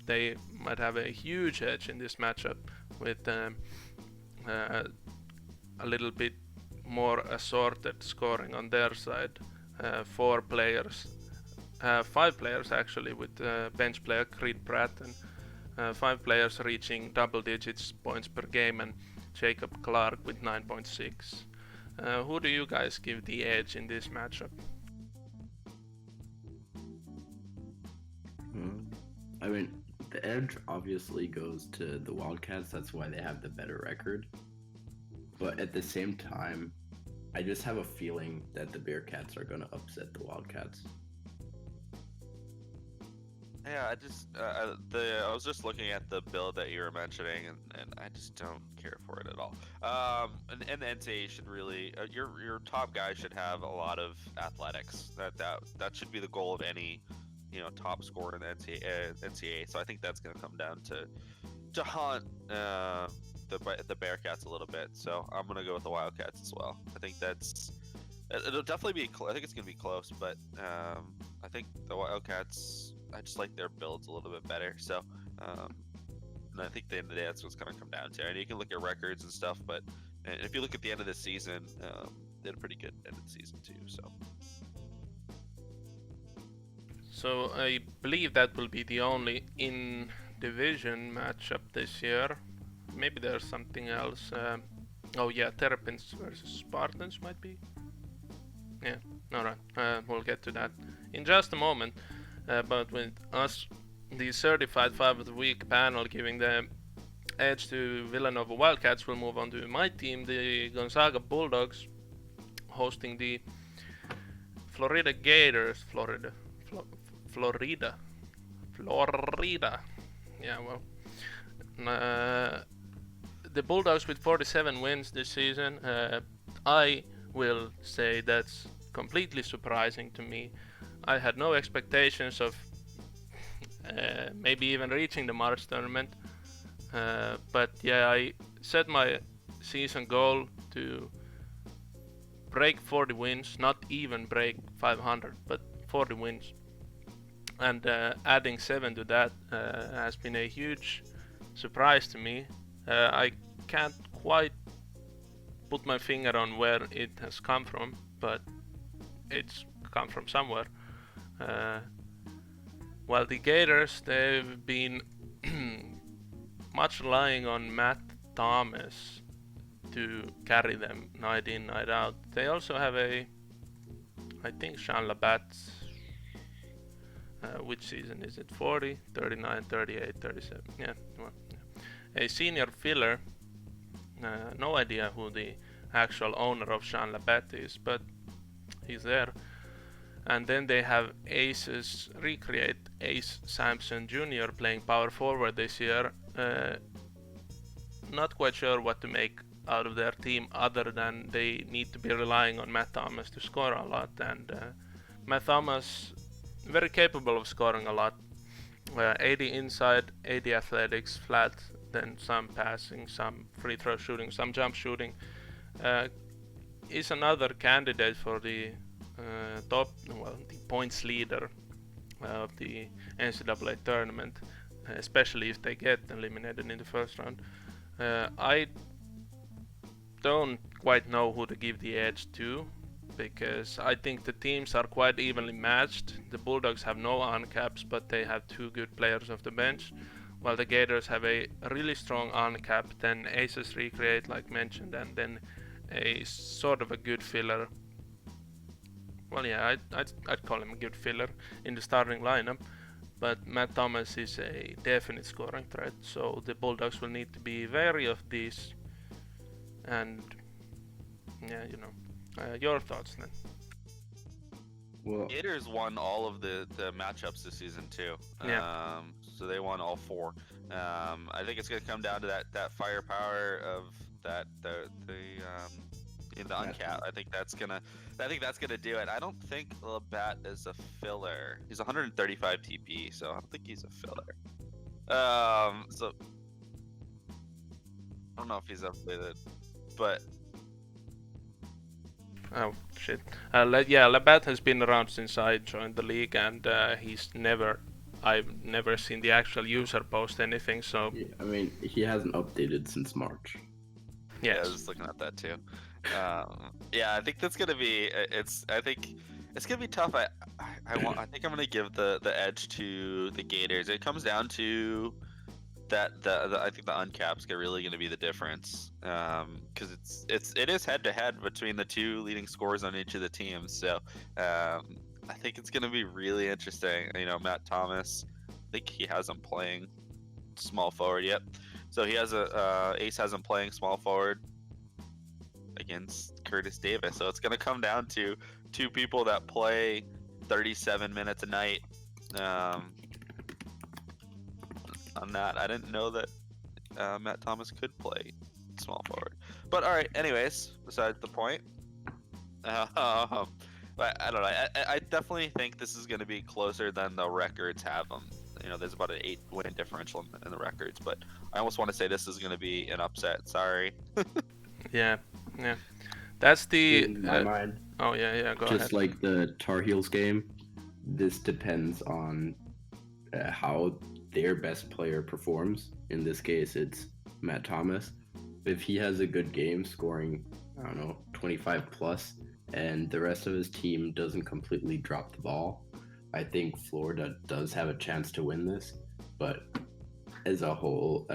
[SPEAKER 1] they might have a huge edge in this matchup with a little bit more assorted scoring on their side. 4 players 5 players actually, with bench player Creed Pratt and 5 players reaching double digits points per game, and Jacob Clark with 9.6. Who do you guys give the edge in this matchup?
[SPEAKER 2] I mean, the edge obviously goes to the Wildcats. That's why they have the better record. But at the same time, I just have a feeling that the Bearcats are going to upset the Wildcats.
[SPEAKER 4] Yeah, I was just looking at the build that you were mentioning, and I just don't care for it at all. And the NCAA should really, your top guy should have a lot of athletics. That should be the goal of any, top scorer in the NCAA. So I think that's going to come down to haunt the Bearcats a little bit. So I'm going to go with the Wildcats as well. I think it'll definitely be. I think it's going to be close, but I think the Wildcats. I just like their builds a little bit better. So, and I think at the end of the day, that's what's going to come down to. And you can look at records and stuff, but if you look at the end of the season, they had a pretty good end of the season too.
[SPEAKER 1] So I believe that will be the only in-division matchup this year. Maybe there's something else. Oh yeah, Terrapins versus Spartans might be. Yeah, alright, we'll get to that in just a moment. But with us, the certified 5 of the week panel giving the edge to Villanova Wildcats, we'll move on to my team, the Gonzaga Bulldogs, hosting the Florida Gators. Florida. Yeah, well. The Bulldogs with 47 wins this season. I will say that's completely surprising to me. I had no expectations of maybe even reaching the March tournament, but yeah, I set my season goal to break 40 wins, not even break 500, but 40 wins, and adding 7 to that has been a huge surprise to me. I can't quite put my finger on where it has come from, but it's come from somewhere. While the Gators, they've been much relying on Matt Thomas to carry them night in, night out. They also have I think Sean Labatt's, which season is it? 40, 39, 38, 37. Yeah, well, yeah. A senior filler. No idea who the actual owner of Sean Labatt is, but he's there. And then they have Ace Sampson Jr. playing power forward this year. Not quite sure what to make out of their team other than they need to be relying on Matt Thomas to score a lot. And Matt Thomas, very capable of scoring a lot. 80 inside, 80 athletics, flat, then some passing, some free throw shooting, some jump shooting. Is another candidate for the the points leader of the NCAA tournament, especially if they get eliminated in the first round. I don't quite know who to give the edge to, because I think the teams are quite evenly matched. The Bulldogs have no uncaps, but they have 2 good players off the bench, while the Gators have a really strong uncap, then Aces Recreate like mentioned, and then a sort of a good filler. Well, yeah, I'd call him a good filler in the starting lineup, but Matt Thomas is a definite scoring threat, so the Bulldogs will need to be wary of this. And yeah, your thoughts then?
[SPEAKER 2] Well,
[SPEAKER 4] Gators won all of the matchups this season too.
[SPEAKER 1] Yeah.
[SPEAKER 4] So they won all 4. I think it's gonna come down to that firepower of the uncap. I think that's gonna do it. I don't think Labatt is a filler. He's 135 TP, so I don't think he's a filler. So I don't know if he's up with it, but
[SPEAKER 1] oh shit. Labatt has been around since I joined the league, and I've never seen the actual user post anything. So
[SPEAKER 2] yeah, I mean, he hasn't updated since March.
[SPEAKER 4] yeah, I was just looking at that too. Yeah, I think that's gonna be. I think It's gonna be tough. I think I'm gonna give the edge to the Gators. It comes down to that I think the uncap's really gonna be the difference. Because it is head to head between the two leading scorers on each of the teams. So I think it's gonna be really interesting. You know, Matt Thomas, I think he has him playing small forward. Yep. So he has Ace has him playing small forward against Curtis Davis. So it's gonna come down to two people that play 37 minutes a night. On that, I didn't know that Matt Thomas could play small forward. But all right, anyways, besides the point. But I don't know. I definitely think this is going to be closer than the records have them. You know, there's about an 8-win differential in the records, but I almost want to say this is going to be an upset. Sorry.
[SPEAKER 1] Yeah. That's the.
[SPEAKER 2] In my mind,
[SPEAKER 1] Oh yeah. Go
[SPEAKER 2] just
[SPEAKER 1] ahead.
[SPEAKER 2] like the Tar Heels game, this depends on how their best player performs. In this case, it's Matt Thomas. If he has a good game, scoring, I don't know, 25 plus, and the rest of his team doesn't completely drop the ball, I think Florida does have a chance to win this. But as a whole,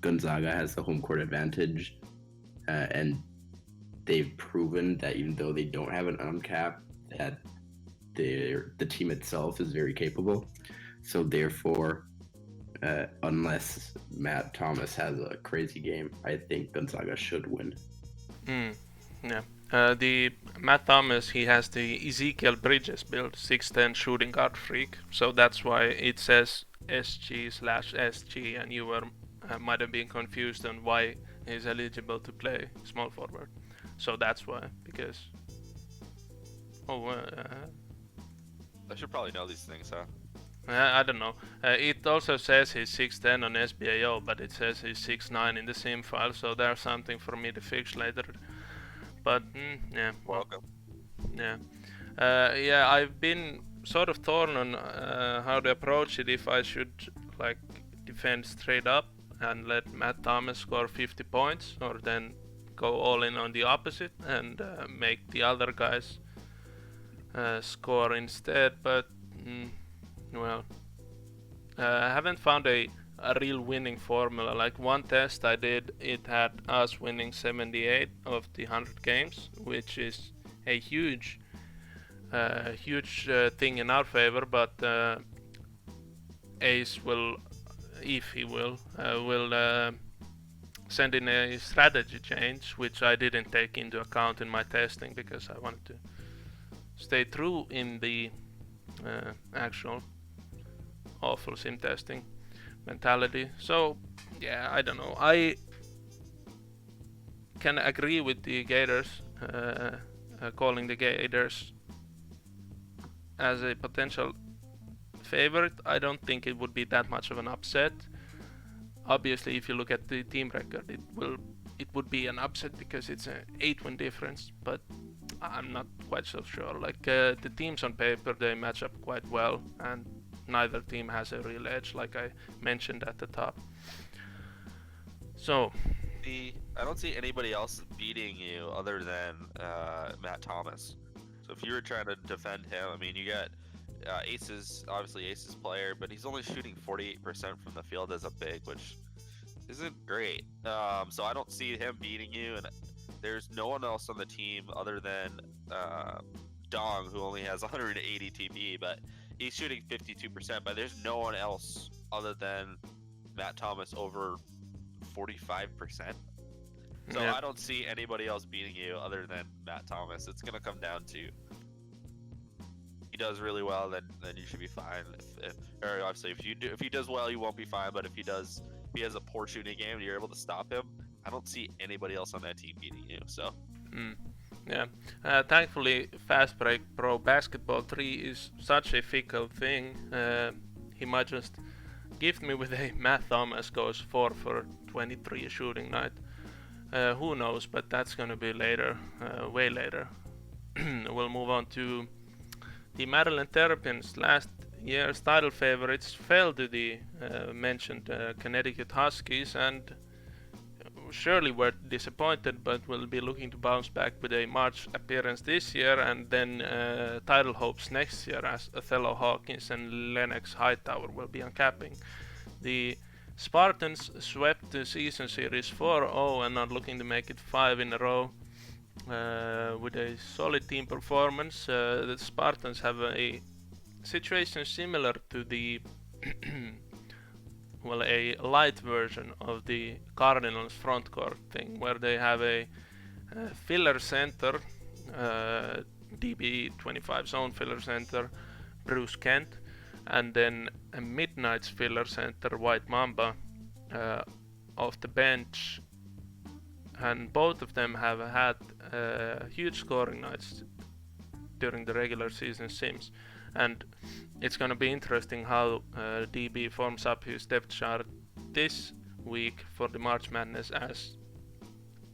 [SPEAKER 2] Gonzaga has the home court advantage, and they've proven that even though they don't have an uncap, that the team itself is very capable. So therefore, unless Matt Thomas has a crazy game, I think Gonzaga should win.
[SPEAKER 1] Yeah. The Matt Thomas, he has the Ezekiel Bridges build, 6'10" shooting guard freak. So that's why it says SG/SG, and you might have been confused on why he's eligible to play small forward. So that's why, because.
[SPEAKER 4] I should probably know these things, huh?
[SPEAKER 1] I don't know. It also says he's 6'10" on SBAO, but it says he's 6'9" in the sim file, so there's something for me to fix later. But yeah.
[SPEAKER 4] Welcome.
[SPEAKER 1] Yeah. I've been sort of torn on how to approach it. If I should like defend straight up and let Matt Thomas score 50 points, or then go all in on the opposite and make the other guys score instead. But I haven't found a real winning formula. Like one test I did, it had us winning 78 of the 100 games, which is a huge thing in our favor. But Ace will, if he will send in a strategy change, which I didn't take into account in my testing because I wanted to stay true in the actual awful sim testing mentality. So yeah, I don't know. I can agree with the Gators, calling the Gators as a potential favorite. I don't think it would be that much of an upset. Obviously, if you look at the team record, it would be an upset because it's an 8-win difference, but I'm not quite so sure. Like the teams on paper, they match up quite well, and neither team has a real edge, like I mentioned at the top. So
[SPEAKER 4] I don't see anybody else beating you other than Matt Thomas. So if you were trying to defend him, I mean, you got Ace's player, but he's only shooting 48% from the field as a big, which isn't great. So I don't see him beating you, and there's no one else on the team other than Dong, who only has 180 TP, but he's shooting 52%. But there's no one else other than Matt Thomas over 45%. So
[SPEAKER 1] yeah.
[SPEAKER 4] I don't see anybody else beating you other than Matt Thomas. It's gonna come down to he does really well, then you should be fine. Or obviously if he does well, you won't be fine. But if he has a poor shooting game and you're able to stop him, I don't see anybody else on that team beating you. So.
[SPEAKER 1] Yeah. Thankfully, Fast Break Pro Basketball 3 is such a fickle thing. He might just gift me with a Matt Thomas goes 4 for 23 shooting night. Who knows, but that's gonna be later, way later. We'll move on to the Maryland Terrapins. Last year's title favorites fell to the mentioned Connecticut Huskies, and surely were disappointed, but will be looking to bounce back with a March appearance this year, and then title hopes next year, as Othello Hawkins and Lennox Hightower will be on capping. The Spartans swept the season series 4-0 and are looking to make it 5 in a row. With a solid team performance, the Spartans have a situation similar to the well, a light version of the Cardinals front court thing, where they have a filler center, DB25 zone filler center, Bruce Kent, and then a Midnight's filler center, White Mamba, off the bench. And both of them have had huge scoring nights during the regular season sims. And it's going to be interesting how DB forms up his depth chart this week for the March Madness, as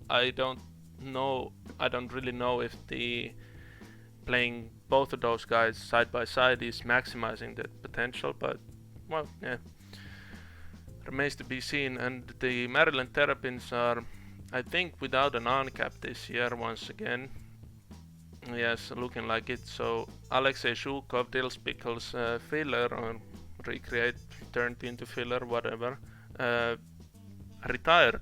[SPEAKER 1] I don't really know if the playing both of those guys side by side is maximizing that potential, but well, yeah, remains to be seen. And the Maryland Terrapins are, I think, without an on-cap this year once again. Yes, looking like it. So Alexei Zhukov, Dils Pickles filler, or recreate, turned into filler, whatever, retired.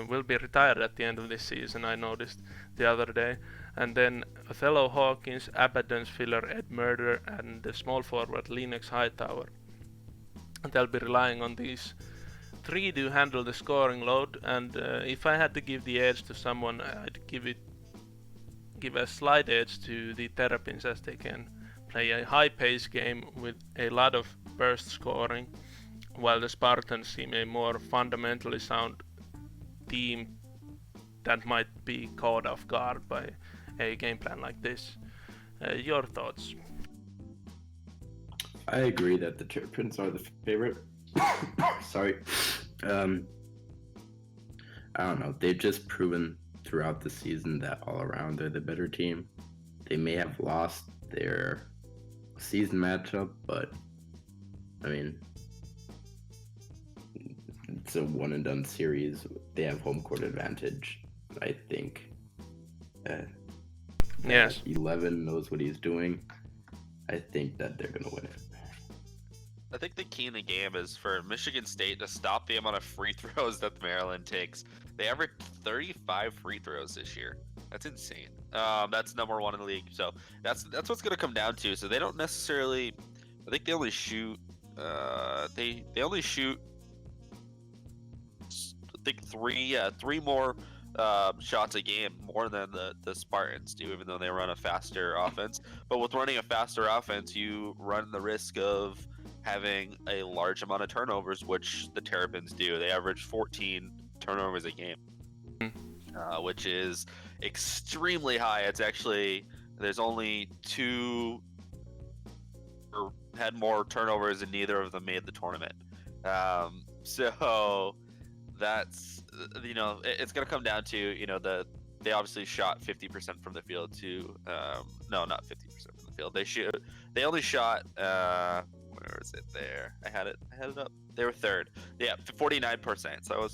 [SPEAKER 1] Will be retired at the end of this season, I noticed the other day. And then Othello Hawkins, Abaddon's filler, Ed Murder, and the small forward Lennox Hightower. And they'll be relying on these three to handle the scoring load. And if I had to give the edge to someone, I'd give a slight edge to the Terrapins, as they can play a high-paced game with a lot of burst scoring, while the Spartans seem a more fundamentally sound team that might be caught off guard by a game plan like this. Your thoughts?
[SPEAKER 2] I agree that the Terrapins are the favorite. Sorry. I don't know. They've just proven throughout the season that all around they're the better team. They may have lost their season matchup, but I mean, it's a one and done series. They have home court advantage. I think
[SPEAKER 1] Yes.
[SPEAKER 2] 11 knows what he's doing. I think that they're gonna win it.
[SPEAKER 4] I think the key in the game is for Michigan State to stop the amount of free throws that Maryland takes. They average 35 free throws this year. That's insane. That's number one in the league. So that's what's going to come down to. So they don't necessarily. I think they only shoot. They only shoot. I think three more shots a game, more than the Spartans do, even though they run a faster offense. But with running a faster offense, you run the risk of having a large amount of turnovers, which the Terrapins do. They average 14 turnovers a game, which is extremely high. It's actually, there's only two or had more turnovers and neither of them made the tournament. So that's, it's going to come down to, they obviously shot 50% from the field to, no, not 50% from the field. They only shot, where is it there? I had it up. They were third. Yeah, 49%. So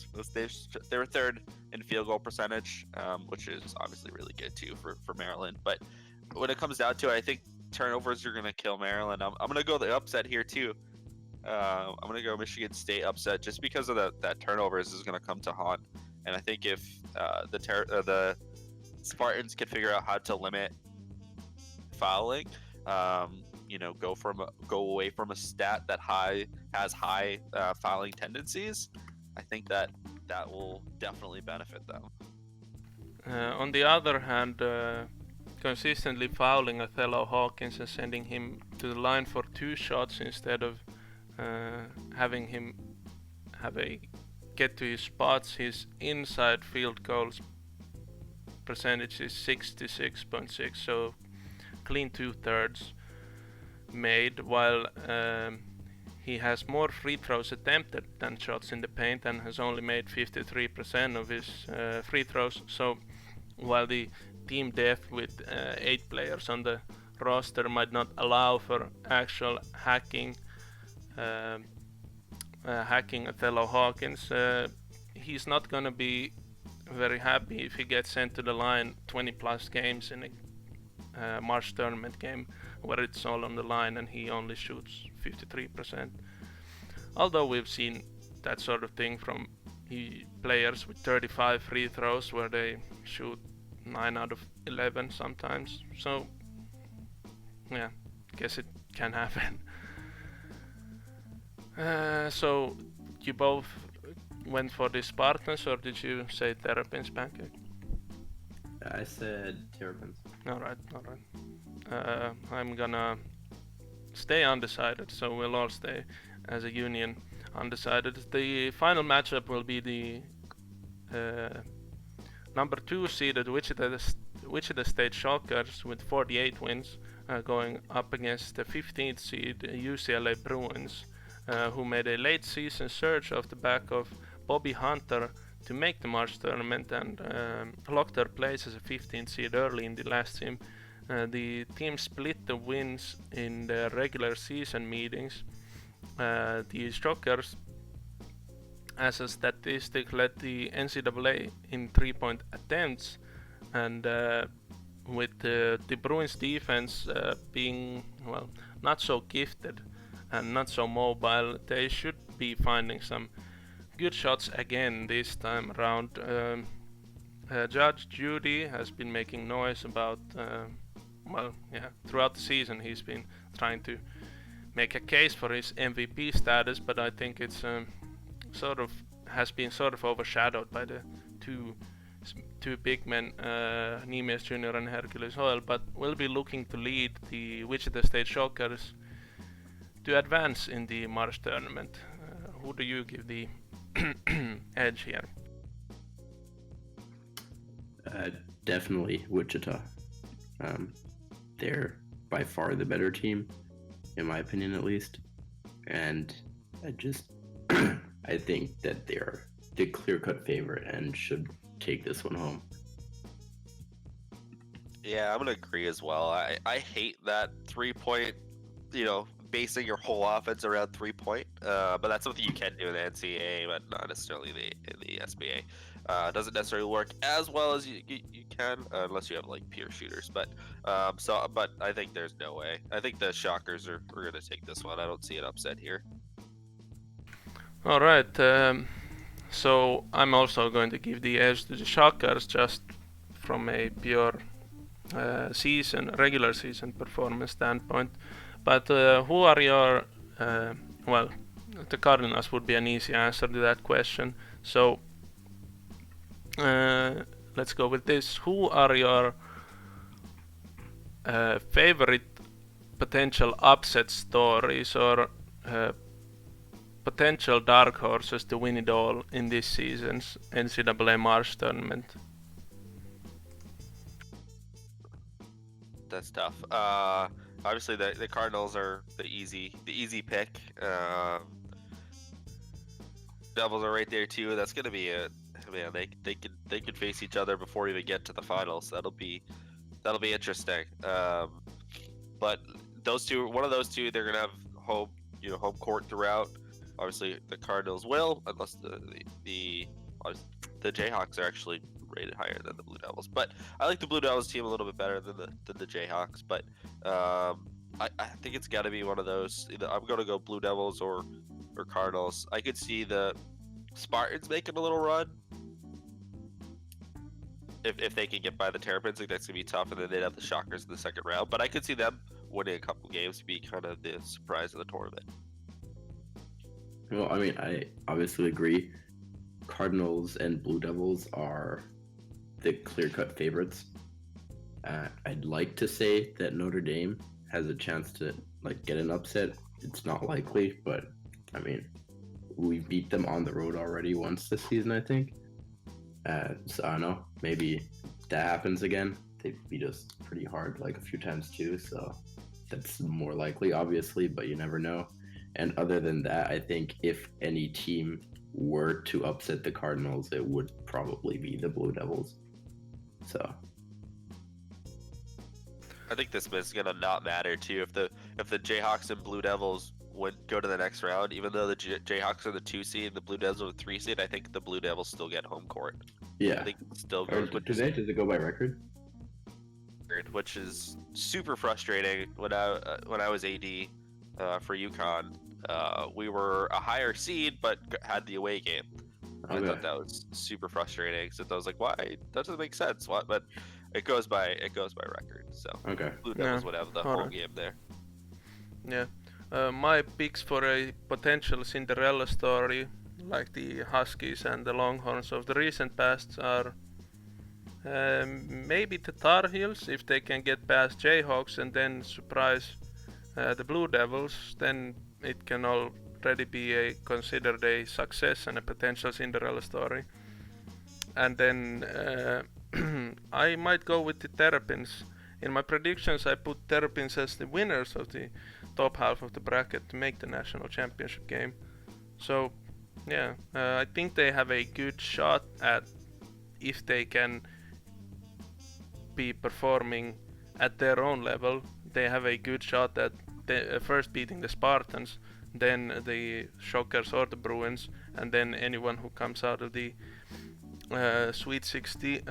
[SPEAKER 4] they were third in field goal percentage, which is obviously really good too for Maryland. But when it comes down to it, I think turnovers are going to kill Maryland. I'm going to go the upset here too. I'm going to go Michigan State upset just because of that turnovers is going to come to haunt. And I think if the Spartans can figure out how to limit fouling, go away from a stat that has high fouling tendencies, I think that will definitely benefit them.
[SPEAKER 1] On the other hand, consistently fouling Othello Hawkins and sending him to the line for 2 shots instead of having him get to his spots, his inside field goals percentage is 66.6, so clean 2/3 made, while he has more free throws attempted than shots in the paint and has only made 53% of his free throws. So while the team depth with 8 players on the roster might not allow for actual hacking Othello Hawkins, he's not gonna be very happy if he gets sent to the line 20 plus games in a March tournament game where it's all on the line and he only shoots 53%. Although we've seen that sort of thing from players with 35 free throws where they shoot 9 out of 11 sometimes. So yeah, guess it can happen. So you both went for the Spartans, or did you say Terrapins, Pancake?
[SPEAKER 2] I said Terrapins.
[SPEAKER 1] Alright. I'm gonna stay undecided, so we'll all stay as a union undecided. The final matchup will be the number 2 seeded Wichita State Shockers with 48 wins going up against the 15th seed UCLA Bruins, who made a late season surge off the back of Bobby Hunter to make the March tournament and lock their place as a 15th seed early in the last team. The team split the wins in the regular season meetings. The Shockers, as a statistic, led the NCAA in 3-point attempts, and with the Bruins defense being, well, not so gifted and not so mobile, they should be finding some good shots again this time around. Judge Judy has been making noise about, throughout the season he's been trying to make a case for his MVP status, but I think it's has been sort of overshadowed by the two big men, Neemias Jr. and Hercules Hoyle, but will be looking to lead the Wichita State Shockers to advance in the March tournament. Who do you give the edge here?
[SPEAKER 2] Definitely Wichita. They're by far the better team, in my opinion at least. And I think that they're the clear-cut favorite and should take this one home.
[SPEAKER 4] Yeah, I'm gonna agree as well. I hate that 3-point, basing your whole offense around 3-point. But that's something you can do in the NCAA, but not necessarily the SBA. Doesn't necessarily work as well as you can unless you have like pure shooters. But I think there's no way. I think the Shockers are gonna take this one. I don't see an upset here.
[SPEAKER 1] All right. So I'm also going to give the edge to the Shockers just from a pure regular season performance standpoint. But who are your the Cardinals would be an easy answer to that question. So let's go with this. Who are your favorite potential upset stories or potential dark horses to win it all in this season's NCAA March tournament?
[SPEAKER 4] That's tough. Obviously, the Cardinals are the easy pick. Devils are right there too. That's gonna be they could face each other before we even get to the finals. That'll be interesting. But one of those two, they're gonna have home court throughout. Obviously, the Cardinals will, unless the Jayhawks are actually rated higher than the Blue Devils. But I like the Blue Devils team a little bit better than the Jayhawks. But I think it's got to be one of those. I'm gonna go Blue Devils or Cardinals. I could see the Spartans making a little run if they can get by the Terrapins. I think that's gonna be tough, and then they'd have the Shockers in the second round. But I could see them winning a couple games to be kind of the surprise of the tournament.
[SPEAKER 2] Well, I mean, I obviously agree. Cardinals and Blue Devils are the clear-cut favorites. I'd like to say that Notre Dame has a chance to get an upset. It's not likely, but I mean, we beat them on the road already once this season, I think. So I don't know, maybe that happens again. They beat us pretty hard a few times too, so that's more likely, obviously, but you never know. And other than that, I think if any team were to upset the Cardinals, it would probably be the Blue Devils. So
[SPEAKER 4] I think this is gonna not matter too. If the Jayhawks and Blue Devils would go to the next round, even though the Jayhawks are the 2 seed and the Blue Devils are the 3 seed. I think the Blue Devils still get home court.
[SPEAKER 2] Yeah.
[SPEAKER 4] I think it still
[SPEAKER 2] Or
[SPEAKER 4] goes,
[SPEAKER 2] does it go by record?
[SPEAKER 4] which is super frustrating. When I was AD for UConn, we were a higher seed but had the away game. I thought that was super frustrating. So I was like, why? That doesn't make sense. What? But it goes by record. So Blue Devils would have the home game there.
[SPEAKER 1] Yeah. My picks for a potential Cinderella story, like the Huskies and the Longhorns of the recent past, are maybe the Tar Heels, if they can get past Jayhawks and then surprise the Blue Devils, then it can already be considered a success and a potential Cinderella story. And then I might go with the Terrapins. In my predictions, I put Terrapins as the winners of the top half of the bracket to make the national championship game. So, yeah, I think they have a good shot at, if they can be performing at their own level, they have a good shot at first beating the Spartans, then the Shockers or the Bruins, and then anyone who comes out of the Sweet 16,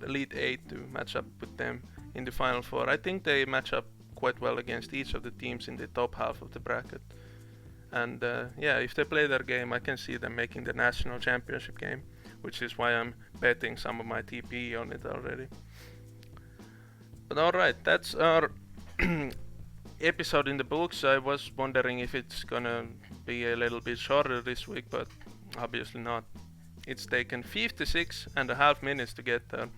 [SPEAKER 1] Elite 8 to match up with them in the Final Four. I think they match up quite well against each of the teams in the top half of the bracket. And if they play their game, I can see them making the national championship game, which is why I'm betting some of my TP on it already. But alright, that's our episode in the books. I was wondering if it's gonna be a little bit shorter this week, but obviously not. It's taken 56.5 minutes to get there.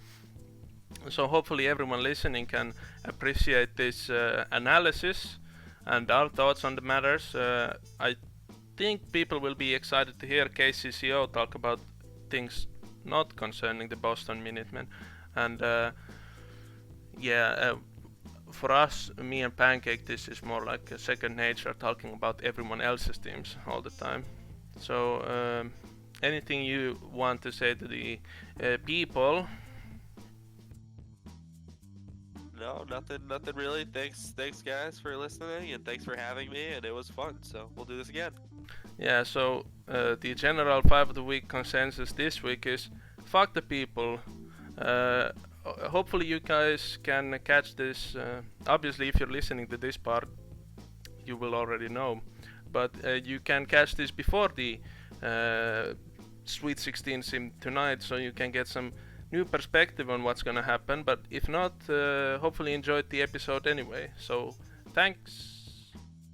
[SPEAKER 1] So hopefully everyone listening can appreciate this analysis and our thoughts on the matters. I think people will be excited to hear KCCO talk about things not concerning the Boston Minutemen. And for us, me and Pancake, this is more like a second nature, talking about everyone else's teams all the time. So anything you want to say to the people?
[SPEAKER 4] No, nothing really. Thanks guys for listening, and thanks for having me, and it was fun. So we'll do this again.
[SPEAKER 1] Yeah, so the general 5 of the week consensus this week is fuck the people. Hopefully you guys can catch this. Obviously, if you're listening to this part, you will already know. But you can catch this before the Sweet 16 sim tonight, so you can get some new perspective on what's gonna happen. But if not, hopefully enjoyed the episode anyway. So thanks.